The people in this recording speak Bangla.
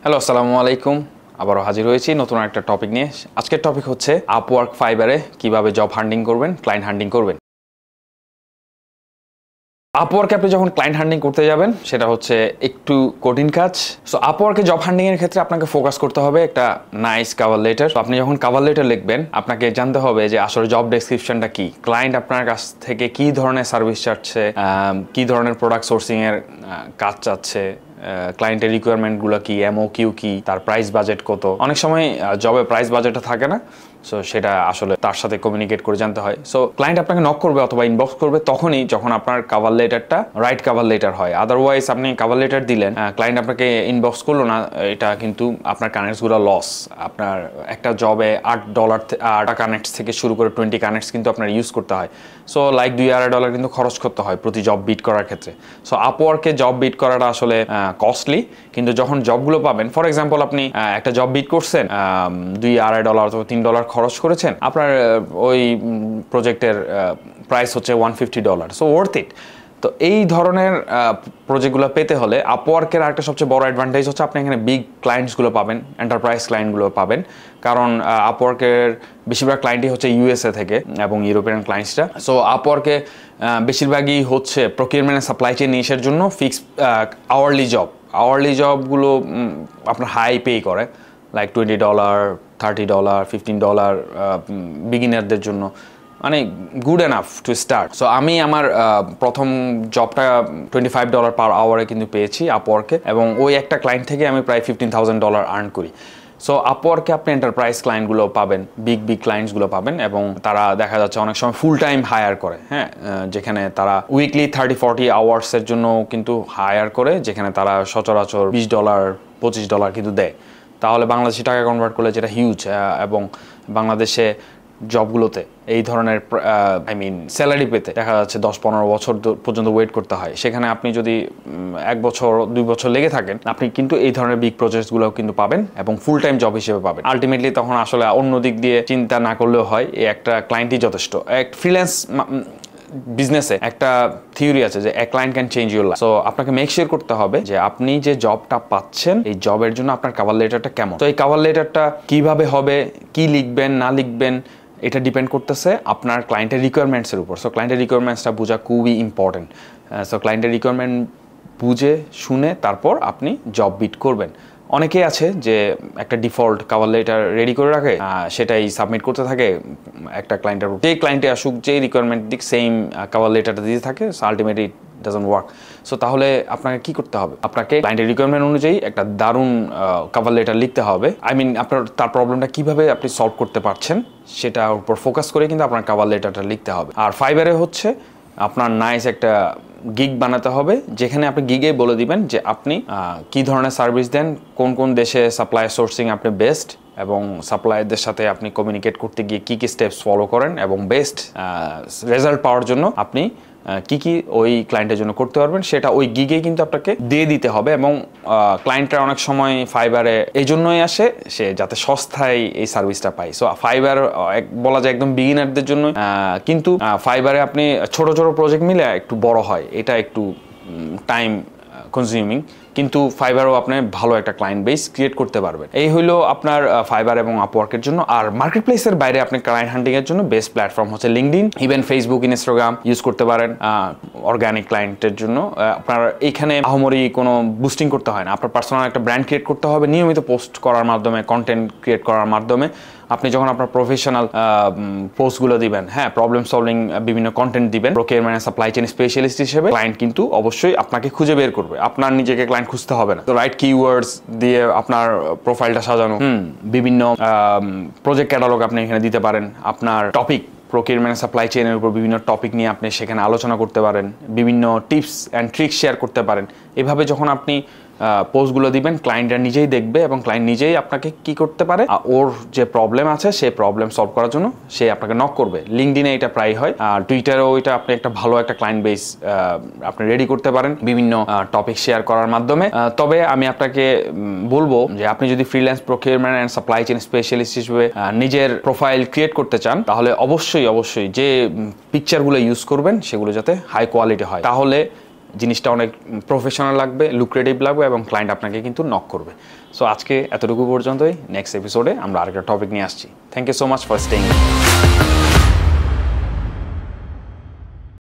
হ্যালো, আসসালামু আলাইকুম। আবারও হাজির হয়েছি নতুন একটা টপিক নিয়ে। আজকের টপিক হচ্ছে আপওয়ার্ক ফাইবারে কিভাবে জব হান্টিং করবেন, ক্লায়েন্ট হান্টিং করবেন। আপওয়ার্কে আপনি যখন ক্লায়েন্ট হান্টিং করতে যাবেন সেটা হচ্ছে একটু কঠিন কাজ। সো আপওয়ার্কে জব হান্টিং এর ক্ষেত্রে আপনাকে ফোকাস করতে হবে একটা নাইস কভার লেটার। আপনি যখন কভার লেটার লিখবেন আপনাকে জানতে হবে যে আসলে জব ডেসক্রিপশনটা কি, ক্লায়েন্ট আপনার কাছ থেকে কি ধরনের সার্ভিস চাচ্ছে, কি ধরনের প্রোডাক্ট সোর্সিং এর কাজ চাচ্ছে, ক্লায়েন্টের রিকোয়ারমেন্টগুলো কি, এমওকিউ কি, তার প্রাইস বাজেট কত। অনেক সময় জবে প্রাইস বাজেটটা থাকে না, সো সেটা আসলে তার সাথে কমিউনিকেট করে জানতে হয়। সো ক্লায়েন্ট আপনাকে নক করবে অথবা ইনবক্স করবে তখনই যখন আপনার কভার লেটারটা রাইট কভার লেটার হয়। আদারওয়াইজ আপনি কভার লেটার দিলেন, ক্লায়েন্ট আপনাকে ইনবক্স করলো না, এটা কিন্তু আপনার কানেক্টসগুলো লস। আপনার একটা জবে $8 কানেক্টস থেকে শুরু করে 20 কানেক্টস কিন্তু আপনার ইউজ করতে হয়। সো লাইক $2.5 কিন্তু খরচ করতে হয় প্রতি জব বিট করার ক্ষেত্রে। সো আপওয়ার্কে জব বিট করাটা আসলে কস্টলি, কিন্তু যখন জবগুলো পাবেন, ফর এক্সাম্পল আপনি একটা জব বিট করছেন, $2.5 অথবা $3 খরচ করেছেন, আপনার ওই প্রজেক্টের প্রাইস হচ্ছে $150। So worth it. তো এই ধরনের প্রজেক্টগুলো পেতে হলে আপওয়ার্কের একটা সবচেয়ে বড় অ্যাডভান্টেজ হচ্ছে আপনি এখানে বিগ ক্লায়েন্টসগুলো পাবেন, এন্টারপ্রাইজ ক্লায়েন্টগুলো পাবেন। কারণ আপওয়ার্কের বেশিরভাগ ক্লায়েন্টই হচ্ছে ইউএসএ থেকে এবং ইউরোপিয়ান ক্লায়েন্টসটা। সো আপওয়ার্কে বেশিরভাগই হচ্ছে প্রকিউরমেন্ট এন্ড সাপ্লাই চেইন নিশের জন্য ফিক্সড আওয়ারলি জবগুলো আপনার হাই পে করে, লাইক $20, $30, $15 বিগিনারদের জন্য, মানে good enough to start. So আমি আমার প্রথম জবটা $25 পার আওয়ারে কিন্তু পেয়েছি আপওয়ার্কে, এবং ওই একটা ক্লায়েন্ট থেকে আমি প্রায় $15,000 আর্ন করি। সো আপওয়ার্কে আপনি এন্টারপ্রাইজ ক্লায়েন্টগুলো পাবেন, বিগ ক্লায়েন্টসগুলো পাবেন, এবং তারা দেখা যাচ্ছে অনেক সময় ফুল টাইম হায়ার করে, হ্যাঁ, যেখানে তারা উইকলি 30-40 আওয়ার্সের জন্য কিন্তু হায়ার করে, যেখানে তারা সচরাচর $20, $25 কিন্তু দেয়। তাহলে বাংলাদেশি টাকা কনভার্ট করলে যেটা হিউজ, এবং বাংলাদেশে জবগুলোতে এই ধরনের স্যালারি পেতে দেখা যাচ্ছে 10-15 বছর পর্যন্ত ওয়েট করতে হয়। সেখানে আপনি যদি 1 বছর 2 বছর লেগে থাকেন, আপনি কিন্তু এই ধরনের বিগ প্রজেক্টসগুলো কিন্তু পাবেন এবং ফুল টাইম জব হিসেবে পাবেন। আলটিমেটলি তখন আসলে অন্য দিক দিয়ে চিন্তা না করলেও হয়, এই একটা ক্লায়েন্টই যথেষ্ট। এক ফ্রিল্যান্স বিজনেসে একটা থিওরি আছে যে client can change your life. So আপনাকে মেক শিওর করতে হবে যে আপনি যে জবটা পাচ্ছেন এই জবের জন্য আপনার কভার লেটারটা কেমন। তো এই কভার লেটারটা কিভাবে হবে, কি লিখবেন না লিখবেন, এটা ডিপেন্ড করতেছে আপনার ক্লায়েন্টের রিকোয়ারমেন্টসের উপর। সো ক্লায়েন্টের রিকোয়ারমেন্টসটা বোঝা খুবই ইম্পর্টেন্ট। সো ক্লায়েন্টের রিকোয়ারমেন্ট বুঝে শুনে তারপর আপনি জব বিট করবেন। অনেকেই আছে যে একটা ডিফল্ট কভার লেটার রেডি করে রাখে, সেটাই সাবমিট করতে থাকে একটা ক্লায়েন্টের উপর। যে ক্লায়েন্টে আসুক, যে রিকোয়ারমেন্ট দিক, সেম কভার লেটারটা দিতে থাকে। So ultimately doesn't work. So তাহলে আপনাকে কি করতে হবে? আপনাকে ক্লায়েন্টের রিকোয়ারমেন্ট অনুযায়ী একটা দারুণ কভার লেটার লিখতে হবে। আপনার তার প্রবলেমটা কিভাবে আপনি সলভ করতে পারছেন সেটার উপর ফোকাস করে কিন্তু আপনার কভার লেটারটা লিখতে হবে। আর ফাইবারে হচ্ছে আপনার নাইস একটা গিগ বানাতে হবে, যেখানে আপনি গিগে বলে দিবেন যে আপনি কি ধরনের সার্ভিস দেন, কোন কোন দেশে সাপ্লাই সোর্সিং আপনি বেস্ট, এবং সাপ্লায়ারদের সাথে আপনি কমিউনিকেট করতে গিয়ে কি কি স্টেপস ফলো করেন, এবং বেস্ট রেজাল্ট পাওয়ার জন্য আপনি কি কি ওই ক্লায়েন্টের জন্য করতে পারবেন, সেটা ওই গিগে কিন্তু আপনাকে দিয়ে দিতে হবে। এবং ক্লায়েন্টরা অনেক সময় ফাইবারে এই জন্যই আসে সে যাতে সস্তায় এই সার্ভিসটা পায়। সো ফাইবার বলা যায় একদম বিগিনারদের জন্য, কিন্তু ফাইবারে আপনি ছোট ছোট প্রজেক্ট মিলে একটু বড় হয়, এটা একটু টাইম কনজিউমিং, কিন্তু ফাইবারও আপনি ভালো একটা ক্লায়েন্ট বেস ক্রিয়েট করতে পারবেন। এই হইলো আপনার ফাইবার এবং আপওয়ার্কের জন্য। আর মার্কেট প্লেসের বাইরে আপনি ক্লায়েন্ট হান্টিং এর জন্য বেস্ট প্ল্যাটফর্ম হচ্ছে LinkedIn, even Facebook, Instagram use করতে পারেন অর্গানিক ক্লায়েন্টের জন্য। আপনার এইখানে আহমরি কোনো বুস্টিং করতে হয় না, আপনার পার্সোনাল একটা ব্র্যান্ড ক্রিয়েট করতে হবে নিয়মিত পোস্ট করার মাধ্যমে, কন্টেন্ট ক্রিয়েট করার মাধ্যমে। আপনি যখন আপনার প্রফেশনাল পোস্টগুলো দিবেন, হ্যাঁ, প্রবলেম সলভিং বিভিন্ন কন্টেন্ট দিবেন, procurement and supply chain specialist হিসেবে, ক্লায়েন্ট কিন্তু অবশ্যই আপনাকে খুঁজে বের করবে। আপনার নিজেকে ক্লায়েন্ট খুঁজতে হবে না। তো রাইট কিওয়ার্ডস দিয়ে আপনার প্রোফাইলটা সাজানো, বিভিন্ন প্রজেক্ট ক্যাটালগ আপনি এখানে দিতে পারেন। আপনার টপিক প্রকিউরমেন্ট সাপ্লাই চেইনের উপর বিভিন্ন টপিক নিয়ে আপনি সেখানে আলোচনা করতে পারেন, বিভিন্ন টিপস অ্যান্ড ট্রিক্স শেয়ার করতে পারেন। এভাবে যখন আপনি পোস্টগুলো দিবেন, ক্লায়েন্টরা নিজেই দেখবে এবং ক্লায়েন্ট নিজেই আপনাকে কি করতে পারে, ওর যে প্রবলেম আছে সেই প্রবলেম সলভ করার জন্য সে আপনাকে নক করবে। লিঙ্কডইনে এটা প্রায় হয়, আর টুইটারেও এটা আপনি একটা ভালো একটা ক্লায়েন্ট বেস আপনি রেডি করতে পারেন বিভিন্ন টপিক শেয়ার করার মাধ্যমে। তবে আমি আপনাকে বলবো যে আপনি যদি freelance procurement and supply chain specialist হিসেবে নিজের প্রোফাইল ক্রিয়েট করতে চান, তাহলে অবশ্যই যে পিকচারগুলো ইউজ করবেন সেগুলো যাতে হাই কোয়ালিটি হয়, তাহলে জিনিসটা অনেক প্রফেশনাল লাগবে, লুক্রেটিভ লাগবে এবং ক্লায়েন্ট আপনাকে কিন্তু নক করবে। সো আজকে এতটুকু পর্যন্তই। নেক্সট এপিসোডে আমরা আরেকটা টপিক নিয়ে আসছি। Thank you so much for staying.